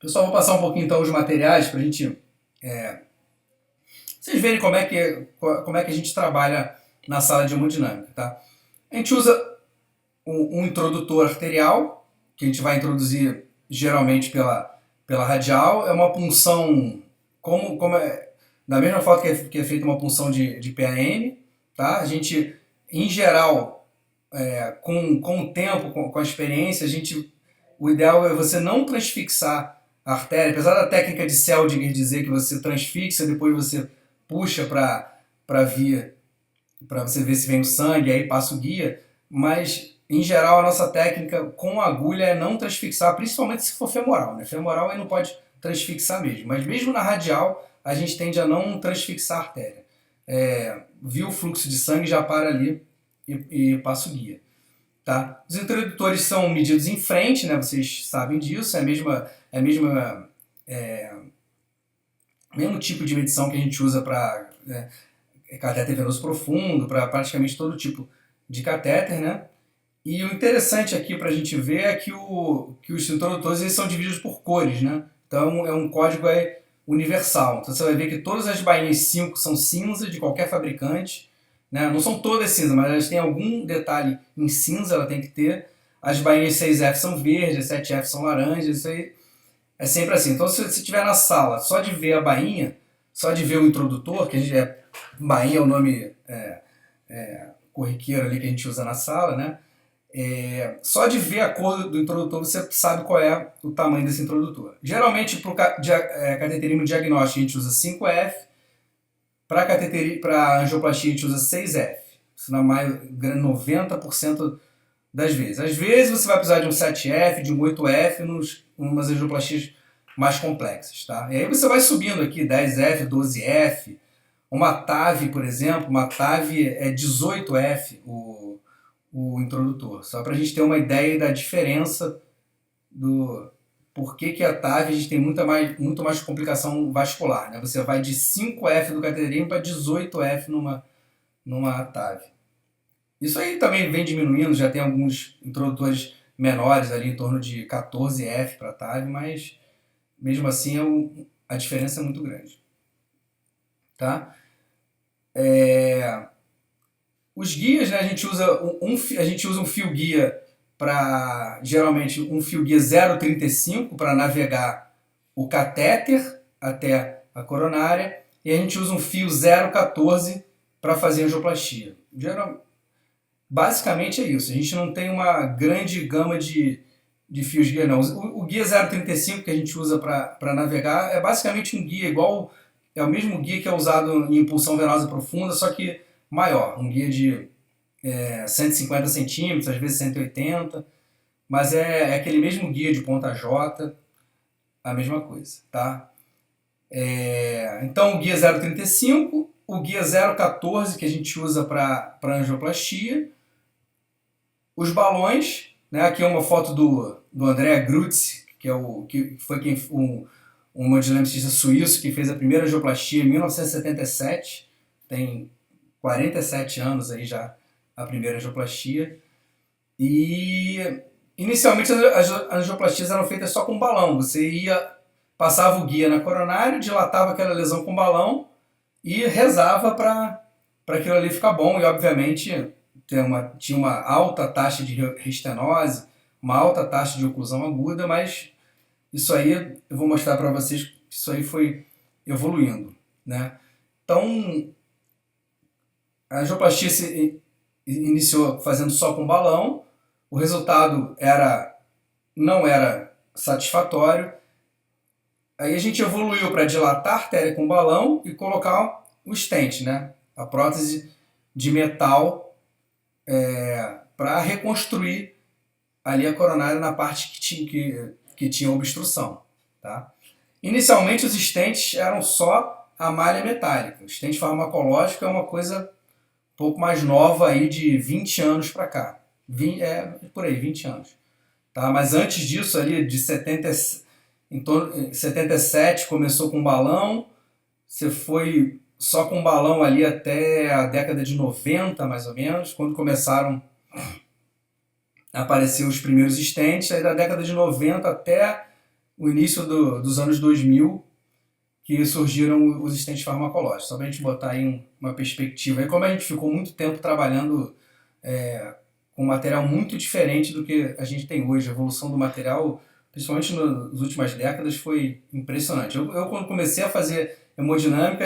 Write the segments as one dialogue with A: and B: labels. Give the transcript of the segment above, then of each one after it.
A: Pessoal, vou passar um pouquinho então os materiais para a gente vocês verem como é que a gente trabalha na sala de hemodinâmica, tá? A gente usa um introdutor arterial, que a gente vai introduzir geralmente pela radial. É uma punção, da mesma forma que é feita uma punção de PAM, tá? A gente, em geral, com o tempo, com a experiência, o ideal é você não transfixar a artéria, apesar da técnica de Seldinger dizer que você transfixa, depois você puxa para via, para você ver se vem o sangue, aí passa o guia, mas em geral a nossa técnica com agulha é não transfixar, principalmente se for femoral, né? Femoral aí não pode transfixar mesmo, mas mesmo na radial a gente tende a não transfixar a artéria. Viu o fluxo de sangue, já para ali e passa o guia. Tá? Os introdutores são medidos em frente, né? Vocês sabem disso, mesmo tipo de medição que a gente usa para catéter venoso profundo, para praticamente todo tipo de catéter, né? E o interessante aqui para a gente ver é que os introdutores eles são divididos por cores, né? Então é um código universal. Então você vai ver que todas as bainhas 5 são cinza de qualquer fabricante, né? Não são todas cinza, mas elas têm algum detalhe em cinza, ela tem que ter. As bainhas 6F são verdes, 7F são laranjas, isso aí é sempre assim. Então se você estiver na sala só de ver a bainha, só de ver o introdutor, que a gente bainha é o nome corriqueiro ali que a gente usa na sala, né? Só de ver a cor do introdutor você sabe qual é o tamanho desse introdutor. Geralmente para o cateterismo diagnóstico a gente usa 5F, para angioplastia a gente usa 6F. Isso na maior, 90% das vezes. Às vezes você vai precisar de um 7F, de um 8F, umas angioplastias mais complexas. Tá? E aí você vai subindo aqui 10F, 12F. Uma TAV, por exemplo, uma TAV é 18F o introdutor. Só para a gente ter uma ideia da diferença do por que a TAV a gente tem muito mais complicação vascular. Né? Você vai de 5F do cateterismo para 18F numa TAV. Isso aí também vem diminuindo, já tem alguns introdutores menores ali em torno de 14F para TAV, mas mesmo assim a diferença é muito grande. Tá? Os guias, né, a gente usa um fio guia geralmente um fio guia 0,35 para navegar o catéter até a coronária, e a gente usa um fio 0,14 para fazer angioplastia. Basicamente é isso, a gente não tem uma grande gama de fios guia não. O guia 0,35 que a gente usa para navegar é basicamente um guia igual, é o mesmo guia que é usado em impulsão venosa profunda, só que maior, um guia de 150 centímetros, às vezes 180, mas é aquele mesmo guia de ponta J, a mesma coisa, tá? Então o guia 0,35, o guia 0,14 que a gente usa para angioplastia, os balões, né? Aqui é uma foto do André Grutz, que foi um hemodinamicista suíço que fez a primeira angioplastia em 1977, tem 47 anos aí já a primeira angioplastia. E inicialmente as angioplastias eram feitas só com balão. Você passava o guia na coronária, dilatava aquela lesão com balão e rezava para aquilo ali ficar bom. E obviamente tinha uma alta taxa de restenose, uma alta taxa de oclusão aguda, mas isso aí eu vou mostrar para vocês que isso aí foi evoluindo, né? Então a angioplastia se iniciou fazendo só com balão, o resultado não era satisfatório, aí a gente evoluiu para dilatar a artéria com balão e colocar o stent, né? A prótese de metal para reconstruir ali a coronária na parte que tinha obstrução. Tá? Inicialmente os stents eram só a malha metálica, o stent farmacológico é uma coisa um pouco mais nova aí de 20 anos para cá, por aí, 20 anos. Tá? Mas antes disso, ali de 77 começou com balão, você foi só com balão ali até a década de 90, mais ou menos, quando começaram a aparecer os primeiros stents, aí da década de 90 até o início dos anos 2000 que surgiram os estentes farmacológicos. Só para a gente botar aí uma perspectiva. E como a gente ficou muito tempo trabalhando com material muito diferente do que a gente tem hoje, a evolução do material, principalmente nas últimas décadas, foi impressionante. Eu quando comecei a fazer hemodinâmica,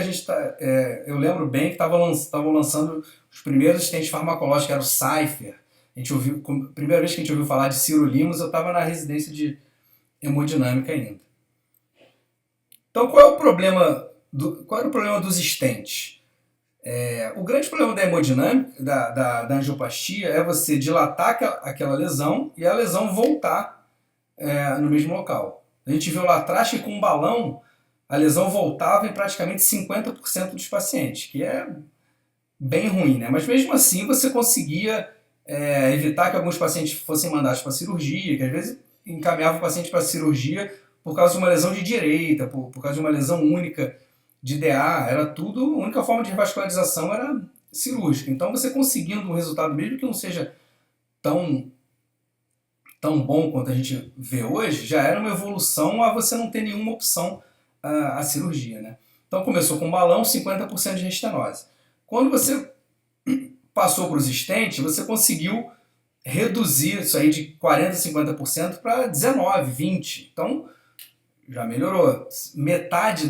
A: eu lembro bem que estavam lançando os primeiros estentes farmacológicos, que era o Cypher. A primeira vez que a gente ouviu falar de sirolimus, eu estava na residência de hemodinâmica ainda. Então, qual era o problema dos stents? O grande problema da hemodinâmica, da angioplastia, é você dilatar aquela lesão e a lesão voltar no mesmo local. A gente viu lá atrás que com um balão a lesão voltava em praticamente 50% dos pacientes, que é bem ruim, né? Mas mesmo assim você conseguia evitar que alguns pacientes fossem mandados para cirurgia, que às vezes encaminhava o paciente para cirurgia por causa de uma lesão de direita, por causa de uma lesão única de DA, era tudo, a única forma de revascularização era cirúrgica. Então você conseguindo um resultado, mesmo que não seja tão bom quanto a gente vê hoje, já era uma evolução a você não ter nenhuma opção à cirurgia, né? Então começou com balão, 50% de restenose. Quando você passou para os stents, você conseguiu reduzir isso aí de 40%, 50% para 19%, 20%. Então já melhorou. Metade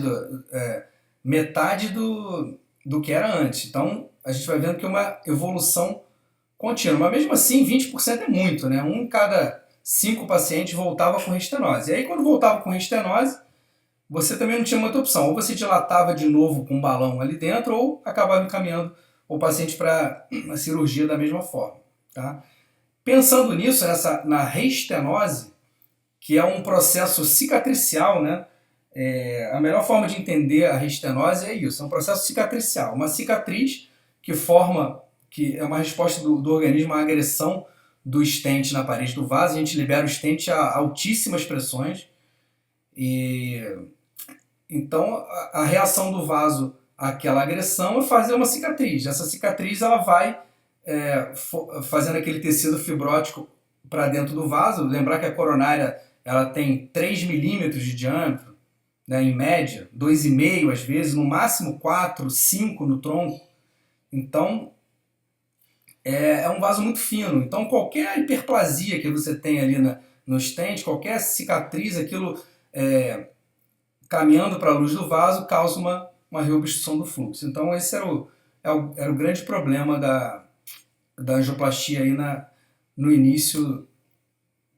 A: do que era antes. Então a gente vai vendo que é uma evolução contínua. Mas mesmo assim, 20% é muito, né? Um em cada 5 pacientes voltava com restenose. E aí quando voltava com restenose, você também não tinha muita opção. Ou você dilatava de novo com um balão ali dentro, ou acabava encaminhando o paciente para a cirurgia da mesma forma. Tá? Pensando nisso, na restenose, que é um processo cicatricial, né? A melhor forma de entender a restenose é isso, é um processo cicatricial. Uma cicatriz que é uma resposta do organismo à agressão do stent na parede do vaso. A gente libera o stent a altíssimas pressões. Então, a reação do vaso àquela agressão é fazer uma cicatriz. Essa cicatriz ela vai fazendo aquele tecido fibrótico para dentro do vaso. Lembrar que a coronária ela tem 3 milímetros de diâmetro, né, em média, 2,5 às vezes, no máximo 4, 5 no tronco. Então, é um vaso muito fino. Então, qualquer hiperplasia que você tem ali no stent, qualquer cicatriz, aquilo caminhando para a luz do vaso, causa uma reobstrução do fluxo. Então, esse era o grande problema da angioplastia aí no início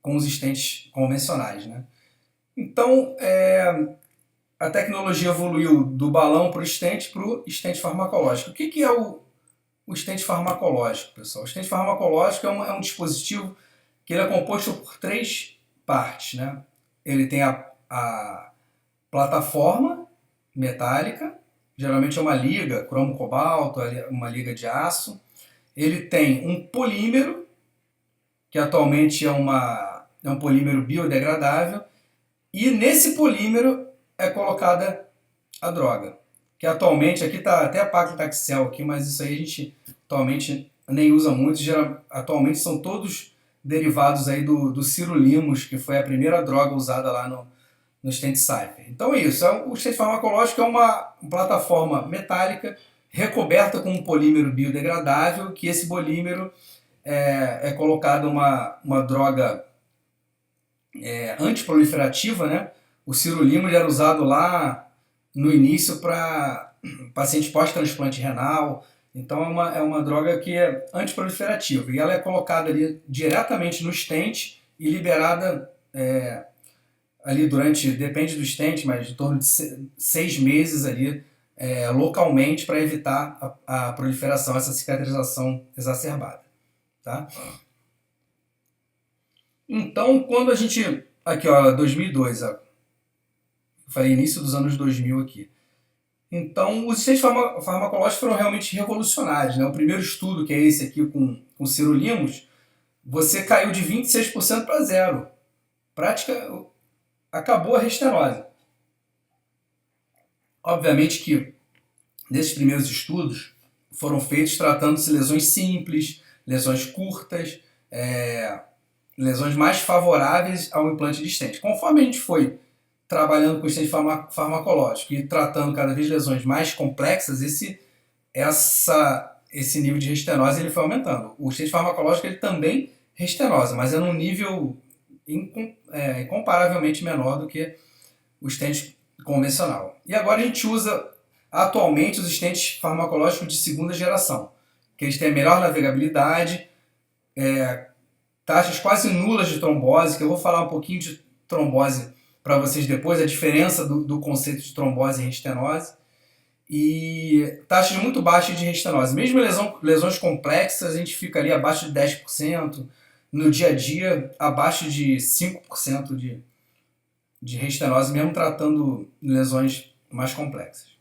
A: com os stents convencionais, né? Então, a tecnologia evoluiu do balão para o stent farmacológico. O que é o stent farmacológico, pessoal? O stent farmacológico é um dispositivo que ele é composto por 3 partes, né? Ele tem a plataforma metálica, geralmente é uma liga cromo-cobalto, uma liga de aço. Ele tem um polímero, que atualmente é um polímero biodegradável, e nesse polímero é colocada a droga, que atualmente, aqui está até a paclitaxel aqui, mas isso aí a gente atualmente nem usa muito, atualmente são todos derivados aí do sirolimus, que foi a primeira droga usada lá no stent Cypher. Então é isso, o stent farmacológico é uma plataforma metálica recoberta com um polímero biodegradável, que esse polímero é colocado uma droga antiproliferativa, né? O sirolimus era usado lá no início para pacientes pós-transplante renal. Então é uma droga que é antiproliferativa e ela é colocada ali diretamente no stent e liberada ali depende do stent, mas em torno de 6 meses ali localmente para evitar a proliferação, essa cicatrização exacerbada. Tá? Então, quando a gente... Aqui, ó, 2002, ó, eu falei início dos anos 2000 aqui. Então, os stents farmacológicos foram realmente revolucionários, né? O primeiro estudo, que é esse aqui com sirolimus, você caiu de 26% para zero. Acabou a restenose. Obviamente que, nesses primeiros estudos, foram feitos tratando-se lesões simples, lesões curtas, lesões mais favoráveis ao implante de stent. Conforme a gente foi trabalhando com estente farmacológico e tratando cada vez lesões mais complexas, esse nível de restenose ele foi aumentando. O estente farmacológico ele também restenosa, mas é num nível incomparavelmente menor do que o estente convencional. E agora a gente usa atualmente os estentes farmacológicos de segunda geração, que eles têm a melhor navegabilidade, taxas quase nulas de trombose, que eu vou falar um pouquinho de trombose para vocês depois, a diferença do conceito de trombose e restenose, e taxas muito baixas de restenose. Mesmo lesões complexas, a gente fica ali abaixo de 10%, no dia a dia abaixo de 5% de restenose, mesmo tratando lesões mais complexas.